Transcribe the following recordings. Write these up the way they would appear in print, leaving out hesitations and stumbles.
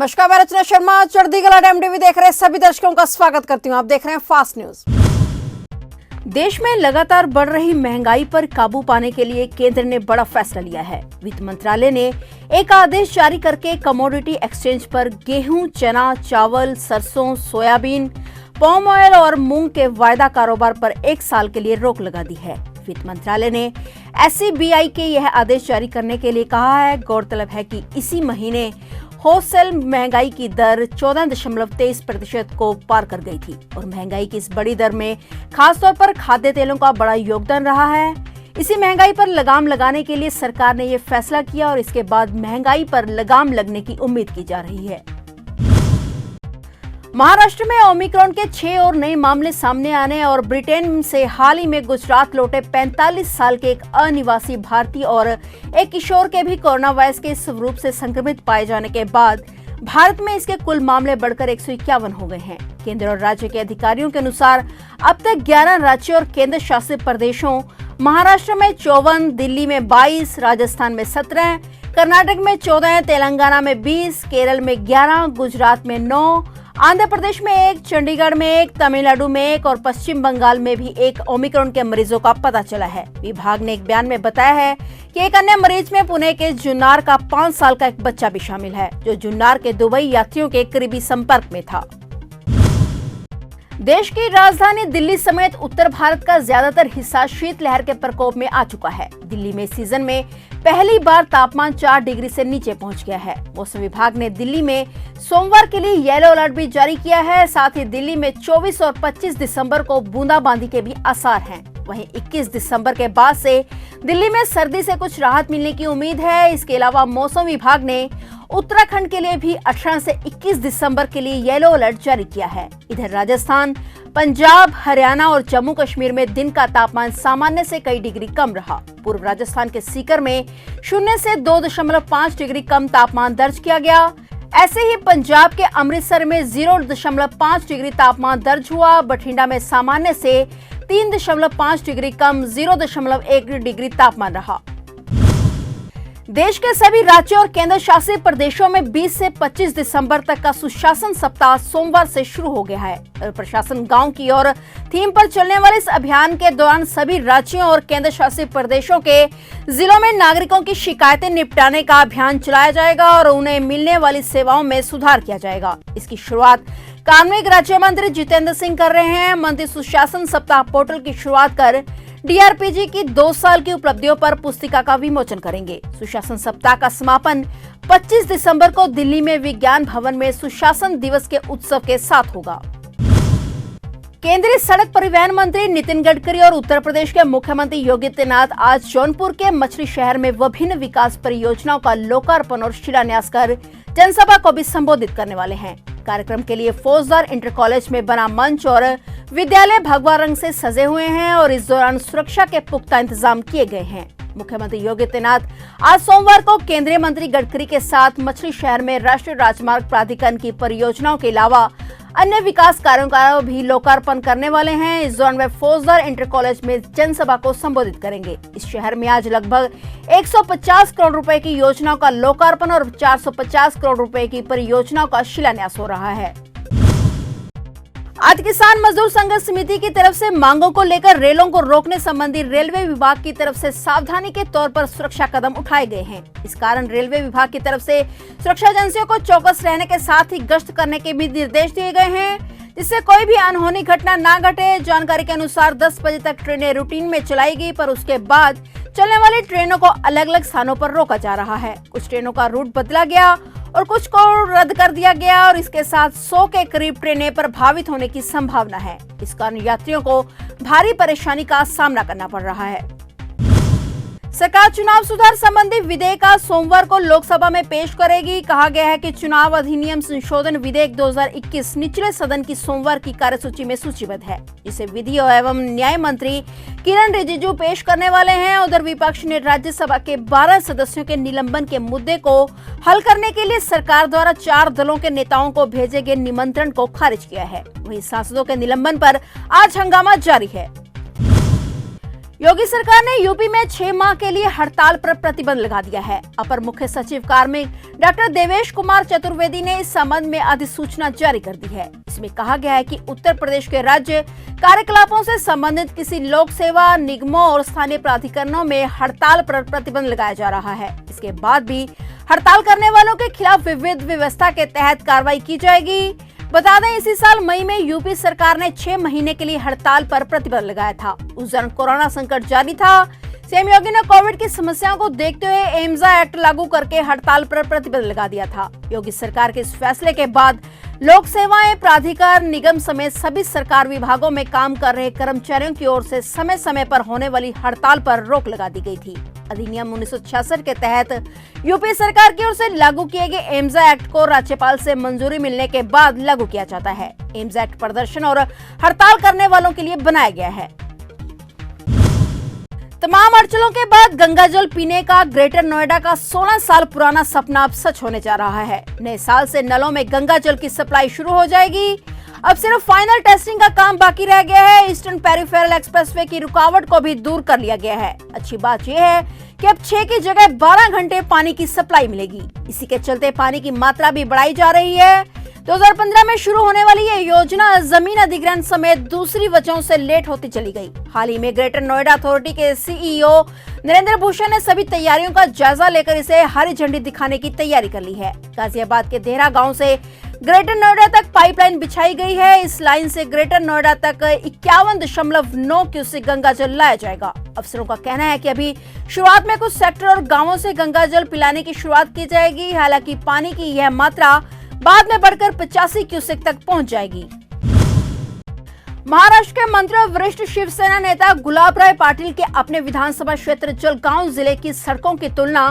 नमस्कार, मैं रचना शर्मा चढ़ती कला टाइम टीवी देख रहे सभी दर्शकों का स्वागत करती हूं। आप देख रहे हैं फास्ट न्यूज। देश में लगातार बढ़ रही महंगाई पर काबू पाने के लिए केंद्र ने बड़ा फैसला लिया है। वित्त मंत्रालय ने एक आदेश जारी करके कमोडिटी एक्सचेंज पर गेहूं, चना, चावल, सरसों, सोयाबीन, पाम ऑयल और मूंग के वायदा कारोबार पर 1 साल के लिए रोक लगा दी है। वित्त मंत्रालय ने SCBI के यह आदेश जारी करने के लिए कहा है। गौरतलब है कि इसी महीने होलसेल महंगाई की दर 14.23% को पार कर गई थी और महंगाई की इस बड़ी दर में खासतौर पर खाद्य तेलों का बड़ा योगदान रहा है। इसी महंगाई पर लगाम लगाने के लिए सरकार ने यह फैसला किया और इसके बाद महंगाई पर लगाम लगने की उम्मीद की जा रही है। महाराष्ट्र में ओमिक्रॉन के 6 और नए मामले सामने आने और ब्रिटेन से हाल ही में गुजरात लौटे 45 साल के एक अनिवासी भारतीय और एक किशोर के भी कोरोना वायरस के स्वरूप से संक्रमित पाए जाने के बाद भारत में इसके कुल मामले बढ़कर 151 हो गए हैं। केंद्र और राज्य के अधिकारियों के अनुसार अब तक 11 राज्यों और केंद्र शासित प्रदेशों महाराष्ट्र में 54, दिल्ली में 22, राजस्थान में 17, कर्नाटक में 14, तेलंगाना में 20, केरल में 11, गुजरात में 9, आंध्र प्रदेश में 1, चंडीगढ़ में 1, तमिलनाडु में 1 और पश्चिम बंगाल में भी 1 ओमिक्रॉन के मरीजों का पता चला है। विभाग ने एक बयान में बताया है कि एक अन्य मरीज में पुणे के जुन्नार का 5 साल का एक बच्चा भी शामिल है, जो जुन्नार के दुबई यात्रियों के करीबी संपर्क में था। देश की राजधानी दिल्ली समेत उत्तर भारत का ज्यादातर हिस्सा शीतलहर के प्रकोप में आ चुका है। दिल्ली में सीजन में पहली बार तापमान 4 डिग्री से नीचे पहुंच गया है। मौसम विभाग ने दिल्ली में सोमवार के लिए येलो अलर्ट भी जारी किया है। साथ ही दिल्ली में 24 और 25 दिसंबर को बूंदाबांदी के भी आसार हैं। वहीं 21 दिसंबर के बाद से दिल्ली में सर्दी से कुछ राहत मिलने की उम्मीद है। इसके अलावा मौसम विभाग ने उत्तराखंड के लिए भी 18 से 21 दिसंबर के लिए येलो अलर्ट जारी किया है। इधर राजस्थान, पंजाब, हरियाणा और जम्मू कश्मीर में दिन का तापमान सामान्य से कई डिग्री कम रहा। पूर्व राजस्थान के सीकर में 0 से 2.5 डिग्री कम तापमान दर्ज किया गया। ऐसे ही पंजाब के अमृतसर में 0.5 डिग्री तापमान दर्ज हुआ। बठिंडा में सामान्य से 3.5 डिग्री कम 0.1 डिग्री तापमान रहा। देश के सभी राज्यों और केंद्र शासित प्रदेशों में 20 से 25 दिसंबर तक का सुशासन सप्ताह सोमवार से शुरू हो गया है। प्रशासन गांव की ओर थीम पर चलने वाले इस अभियान के दौरान सभी राज्यों और केंद्र शासित प्रदेशों के जिलों में नागरिकों की शिकायतें निपटाने का अभियान चलाया जाएगा और उन्हें मिलने वाली सेवाओं में सुधार किया जाएगा। इसकी शुरुआत कार्मिक राज्य मंत्री जितेंद्र सिंह कर रहे हैं। मंत्री सुशासन सप्ताह पोर्टल की शुरुआत कर DRPG की 2 साल की उपलब्धियों पर पुस्तिका का विमोचन करेंगे। सुशासन सप्ताह का समापन 25 दिसंबर को दिल्ली में विज्ञान भवन में सुशासन दिवस के उत्सव के साथ होगा। केंद्रीय सड़क परिवहन मंत्री नितिन गडकरी और उत्तर प्रदेश के मुख्यमंत्री योगी आदित्यनाथ आज जौनपुर के मछली शहर में विभिन्न विकास परियोजनाओं का लोकार्पण और शिलान्यास कर जनसभा को भी संबोधित करने वाले हैं। कार्यक्रम के लिए फौजदार इंटर कॉलेज में बना मंच और विद्यालय भगवा रंग से सजे हुए हैं और इस दौरान सुरक्षा के पुख्ता इंतजाम किए गए हैं। मुख्यमंत्री योगी आदित्यनाथ आज सोमवार को केंद्रीय मंत्री गडकरी के साथ मछली शहर में राष्ट्रीय राजमार्ग प्राधिकरण की परियोजनाओं के अलावा अन्य विकास कार्यों का भी लोकार्पण करने वाले हैं। इस दौरान वे फौजदार इंटर कॉलेज में जनसभा को संबोधित करेंगे। इस शहर में आज लगभग 150 करोड़ रुपए की योजनाओं का लोकार्पण और 450 करोड़ रुपए की परियोजनाओं का शिलान्यास हो रहा है। आज किसान मजदूर संघर्ष समिति की तरफ से मांगों को लेकर रेलों को रोकने संबंधी रेलवे विभाग की तरफ से सावधानी के तौर पर सुरक्षा कदम उठाए गए हैं। इस कारण रेलवे विभाग की तरफ से सुरक्षा एजेंसियों को चौकस रहने के साथ ही गश्त करने के भी निर्देश दिए गए हैं, जिससे कोई भी अनहोनी घटना ना घटे। जानकारी के अनुसार 10 बजे तक ट्रेनें रूटीन में चलाएगी, पर उसके बाद चलने वाली ट्रेनों को अलग अलग स्थानों पर रोका जा रहा है। कुछ ट्रेनों का रूट बदला गया और कुछ को रद्द कर दिया गया और इसके साथ 100 के करीब ट्रेनें प्रभावित होने की संभावना है। इस कारण यात्रियों को भारी परेशानी का सामना करना पड़ रहा है। सरकार चुनाव सुधार संबंधी विधेयक आज सोमवार को लोकसभा में पेश करेगी। कहा गया है कि चुनाव अधिनियम संशोधन विधेयक 2021 निचले सदन की सोमवार की कार्यसूची में सूचीबद्ध है, जिसे विधि एवं न्याय मंत्री किरण रिजिजू पेश करने वाले हैं। उधर विपक्ष ने राज्यसभा के 12 सदस्यों के निलंबन के मुद्दे को हल करने के लिए सरकार द्वारा 4 दलों के नेताओं को भेजे गए निमंत्रण को खारिज किया है। वहीं सांसदों के निलंबन पर आज हंगामा जारी है। योगी सरकार ने यूपी में 6 माह के लिए हड़ताल पर प्रतिबंध लगा दिया है। अपर मुख्य सचिव कार्मिक डॉक्टर देवेश कुमार चतुर्वेदी ने इस संबंध में अधिसूचना जारी कर दी है। इसमें कहा गया है कि उत्तर प्रदेश के राज्य कार्यकलापों से संबंधित किसी लोक सेवा निगमों और स्थानीय प्राधिकरणों में हड़ताल पर प्रतिबंध लगाया जा रहा है। इसके बाद भी हड़ताल करने वालों के खिलाफ विविध व्यवस्था के तहत कार्रवाई की जाएगी। बता दें, इसी साल मई में यूपी सरकार ने 6 महीने के लिए हड़ताल पर प्रतिबंध लगाया था। उस दौरान कोरोना संकट जारी था। सीएम योगी ने कोविड की समस्याओं को देखते हुए एम्सा एक्ट लागू करके हड़ताल पर प्रतिबंध लगा दिया था। योगी सरकार के इस फैसले के बाद लोक सेवाएं प्राधिकार निगम समेत सभी सरकार विभागों में काम कर रहे कर्मचारियों की ओर से समय समय पर होने वाली हड़ताल पर रोक लगा दी गई थी। अधिनियम 1966 के तहत यूपी सरकार की ओर से लागू किए गए एम्सा एक्ट को राज्यपाल से मंजूरी मिलने के बाद लागू किया जाता है। एम्सा एक्ट प्रदर्शन और हड़ताल करने वालों के लिए बनाया गया है। तमाम अड़चनों के बाद गंगा जल पीने का ग्रेटर नोएडा का 16 साल पुराना सपना अब सच होने जा रहा है। नए साल से नलों में गंगा जल की सप्लाई शुरू हो जाएगी। अब सिर्फ फाइनल टेस्टिंग का काम बाकी रह गया है। ईस्टर्न पेरिफेरल एक्सप्रेसवे की रुकावट को भी दूर कर लिया गया है। अच्छी बात यह है कि अब 6 की जगह 12 घंटे पानी की सप्लाई मिलेगी। इसी के चलते पानी की मात्रा भी बढ़ाई जा रही है। 2015 में शुरू होने वाली ये योजना जमीन अधिग्रहण समेत दूसरी वजहों से लेट होती चली गई। हाल ही में ग्रेटर नोएडा अथॉरिटी के सीईओ नरेंद्र भूषण ने सभी तैयारियों का जायजा लेकर इसे हरी झंडी दिखाने की तैयारी कर ली है। गाजियाबाद के देहरा गांव से ग्रेटर नोएडा तक पाइपलाइन बिछाई गई है। इस लाइन से ग्रेटर नोएडा तक 51.9 क्यूसेक गंगा जल लाया जाएगा। अफसरों का कहना है कि अभी शुरुआत में कुछ सेक्टर और गांवों से गंगा जल पिलाने की शुरुआत की जाएगी। हालांकि पानी की यह मात्रा बाद में बढ़कर 85 क्यूसेक तक पहुंच जाएगी। महाराष्ट्र के मंत्री और वरिष्ठ शिवसेना नेता गुलाबराय पाटिल के अपने विधानसभा क्षेत्र जलगांव जिले की सड़कों की तुलना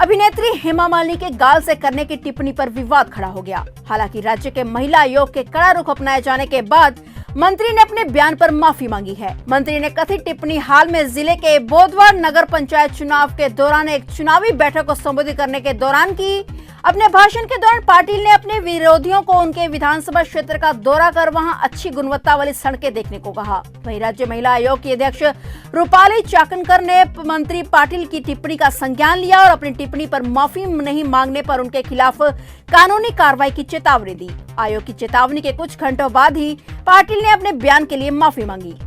अभिनेत्री हेमा मालिनी के गाल से करने की टिप्पणी पर विवाद खड़ा हो गया। हालांकि राज्य के महिला आयोग के कड़ा रुख अपनाए जाने के बाद मंत्री ने अपने बयान पर माफी मांगी है। मंत्री ने कथित टिप्पणी हाल में जिले के बोधवार नगर पंचायत चुनाव के दौरान एक चुनावी बैठक को संबोधित करने के दौरान की। अपने भाषण के दौरान पाटिल ने अपने विरोधियों को उनके विधानसभा क्षेत्र का दौरा कर वहां अच्छी गुणवत्ता वाली सड़कें देखने को कहा। वहीं राज्य महिला आयोग की अध्यक्ष रूपाली चाकणकर ने मंत्री पाटिल की टिप्पणी का संज्ञान लिया और अपनी टिप्पणी पर माफी नहीं मांगने पर उनके खिलाफ कानूनी कार्रवाई की चेतावनी दी। आयोग की चेतावनी के कुछ घंटों बाद ही पाटिल ने अपने बयान के लिए माफी मांगी।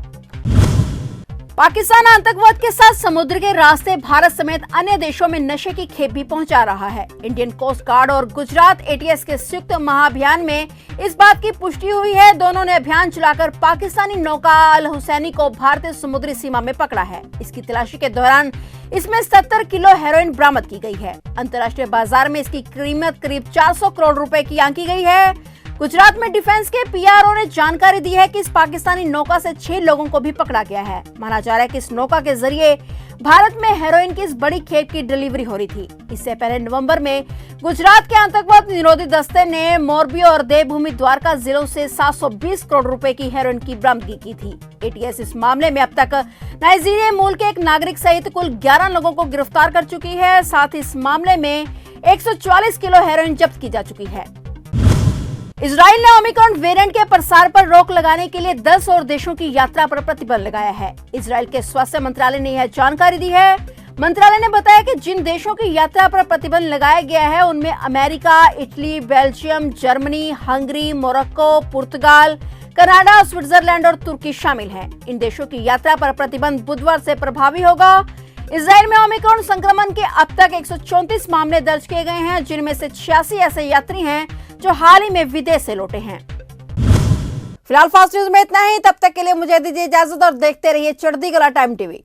पाकिस्तान आतंकवाद के साथ समुद्र के रास्ते भारत समेत अन्य देशों में नशे की खेप भी पहुंचा रहा है। इंडियन कोस्ट गार्ड और गुजरात एटीएस के संयुक्त महाअभियान में इस बात की पुष्टि हुई है। दोनों ने अभियान चलाकर पाकिस्तानी नौका अल हुसैनी को भारतीय समुद्री सीमा में पकड़ा है। इसकी तलाशी के दौरान इसमें 70 किलो हेरोइन बरामद की गई है। अंतर्राष्ट्रीय बाजार में इसकी कीमत करीब 400 करोड़ रुपए की आंकी गई है। गुजरात में डिफेंस के पीआरओ ने जानकारी दी है कि इस पाकिस्तानी नौका से 6 लोगों को भी पकड़ा गया है। माना जा रहा है कि इस नौका के जरिए भारत में हेरोइन की इस बड़ी खेप की डिलीवरी हो रही थी। इससे पहले नवंबर में गुजरात के आतंकवाद निरोधी दस्ते ने मोरबी और देवभूमि द्वारका जिलों से 720 करोड़ रुपए की हेरोइन की बरामदगी की थी। एटीएस इस मामले में अब तक नाइजीरिया मूल के एक नागरिक सहित कुल 11 लोगों को गिरफ्तार कर चुकी है। साथ ही इस मामले में 144 किलो हेरोइन जब्त की जा चुकी है। इजराइल ने ओमिक्रॉन वेरिएंट के प्रसार पर रोक लगाने के लिए 10 और देशों की यात्रा पर प्रतिबंध लगाया है। इजराइल के स्वास्थ्य मंत्रालय ने यह जानकारी दी है। मंत्रालय ने बताया कि जिन देशों की यात्रा पर प्रतिबंध लगाया गया है उनमें America, Italy, Belgium, Germany, Hungary, Morocco, पुर्तगाल, कनाडा, स्विट्जरलैंड और तुर्की शामिल हैं। इन देशों की यात्रा पर प्रतिबंध बुधवार से प्रभावी होगा। इजराइल में ओमिक्रॉन संक्रमण के अब तक 134 मामले दर्ज किए गए हैं, जिनमें से 86 ऐसे यात्री हैं जो हाल ही में विदेश से लौटे हैं। फिलहाल फास्ट न्यूज में इतना ही। तब तक के लिए मुझे दीजिए इजाजत और देखते रहिए चढ़ती कला टाइम टीवी।